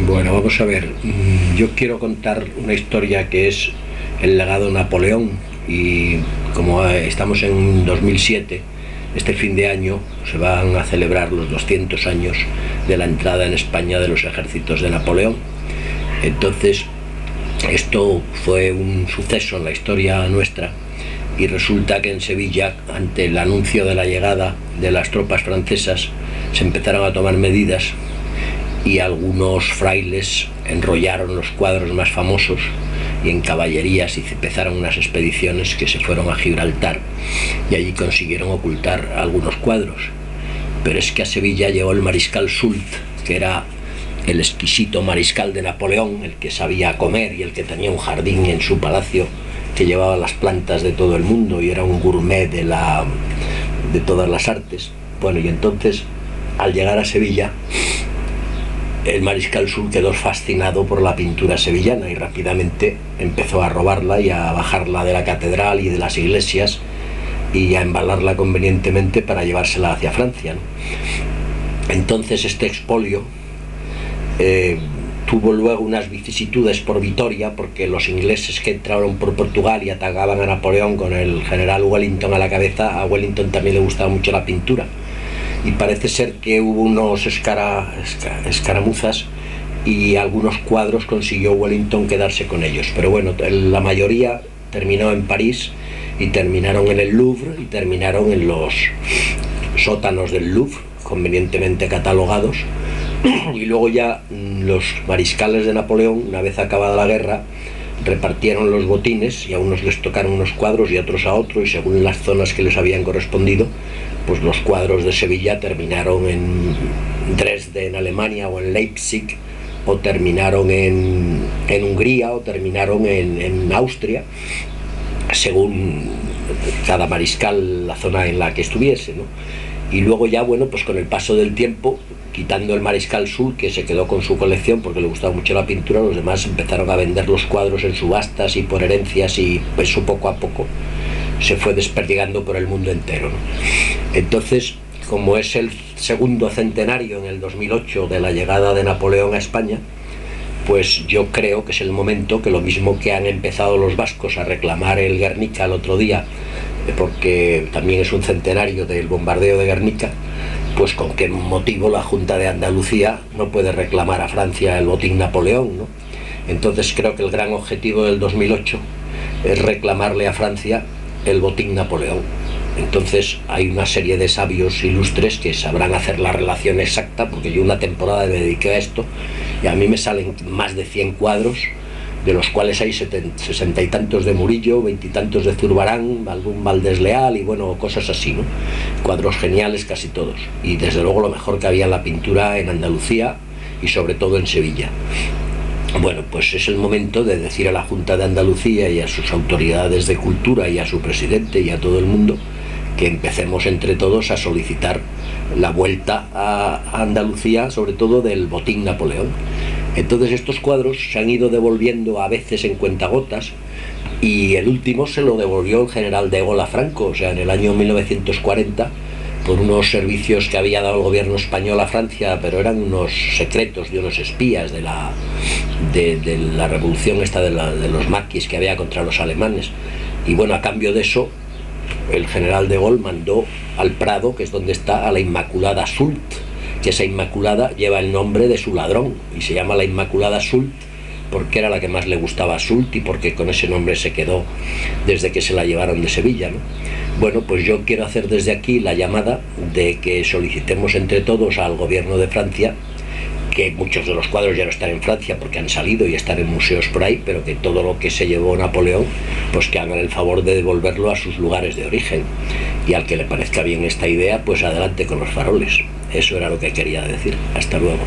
Bueno, vamos a ver. Yo quiero contar una historia que es el legado de Napoleón y como estamos en 2007, este fin de año se van a celebrar los 200 años de la entrada en España de los ejércitos de Napoleón. Entonces, esto fue un suceso en la historia nuestra y resulta que en Sevilla, ante el anuncio de la llegada de las tropas francesas, se empezaron a tomar medidas y algunos frailes enrollaron los cuadros más famosos y en caballerías y empezaron unas expediciones que se fueron a Gibraltar y allí consiguieron ocultar algunos cuadros. Pero es que a Sevilla llegó el mariscal Soult, que era el exquisito mariscal de Napoleón, el que sabía comer y el que tenía un jardín en su palacio que llevaba las plantas de todo el mundo y era un gourmet de todas las artes. Bueno, y entonces al llegar a Sevilla, el mariscal Soult quedó fascinado por la pintura sevillana y rápidamente empezó a robarla y a bajarla de la catedral y de las iglesias y a embalarla convenientemente para llevársela hacia Francia, ¿no? Entonces este expolio tuvo luego unas vicisitudes por Vitoria, porque los ingleses que entraron por Portugal y atacaban a Napoleón con el general Wellington a la cabeza, a Wellington también le gustaba mucho la pintura y parece ser que hubo unos escaramuzas y algunos cuadros consiguió Wellington quedarse con ellos, pero bueno, la mayoría terminó en París y terminaron en el Louvre y terminaron en los sótanos del Louvre, convenientemente catalogados. Y luego ya los mariscales de Napoleón, una vez acabada la guerra, repartieron los botines y a unos les tocaron unos cuadros y a otros a otro, y según las zonas que les habían correspondido, pues los cuadros de Sevilla terminaron en Dresde, en Alemania, o en Leipzig, o terminaron en Hungría, o terminaron en Austria, según cada mariscal la zona en la que estuviese, ¿no? Y luego ya, bueno, pues con el paso del tiempo, quitando el mariscal Soult, que se quedó con su colección porque le gustaba mucho la pintura, los demás empezaron a vender los cuadros en subastas y por herencias, y eso poco a poco se fue desperdigando por el mundo entero, ¿no? Entonces, como es el segundo centenario en el 2008 de la llegada de Napoleón a España, pues yo creo que es el momento que, lo mismo que han empezado los vascos a reclamar el Guernica el otro día, porque también es un centenario del bombardeo de Guernica, pues con qué motivo la Junta de Andalucía no puede reclamar a Francia el botín Napoleón, ¿no? Entonces creo que el gran objetivo del 2008 es reclamarle a Francia el botín Napoleón. Entonces hay una serie de sabios ilustres que sabrán hacer la relación exacta, porque yo una temporada me dediqué a esto y a mí me salen más de 100 cuadros, de los cuales hay 60 y tantos de Murillo, 20 y tantos de Zurbarán, algún Valdés Leal y bueno, cosas así, ¿no? Cuadros geniales casi todos, y desde luego lo mejor que había en la pintura en Andalucía y sobre todo en Sevilla. Bueno, pues es el momento de decir a la Junta de Andalucía y a sus autoridades de cultura y a su presidente y a todo el mundo que empecemos entre todos a solicitar la vuelta a Andalucía, sobre todo del botín Napoleón. Entonces estos cuadros se han ido devolviendo a veces en cuentagotas, y el último se lo devolvió el general de Gaulle a Franco, o sea, en el año 1940, por unos servicios que había dado el gobierno español a Francia, pero eran unos secretos de unos espías de la revolución esta de los maquis que había contra los alemanes. Y bueno, a cambio de eso, el general de Gaulle mandó al Prado, que es donde está, a la Inmaculada Soult, que esa Inmaculada lleva el nombre de su ladrón y se llama la Inmaculada Soult porque era la que más le gustaba a Soult y porque con ese nombre se quedó desde que se la llevaron de Sevilla, ¿no? Bueno, pues yo quiero hacer desde aquí la llamada de que solicitemos entre todos al gobierno de Francia, que muchos de los cuadros ya no están en Francia porque han salido y están en museos por ahí, pero que todo lo que se llevó Napoleón, pues que hagan el favor de devolverlo a sus lugares de origen, y al que le parezca bien esta idea, pues adelante con los faroles. Eso era lo que quería decir. Hasta luego.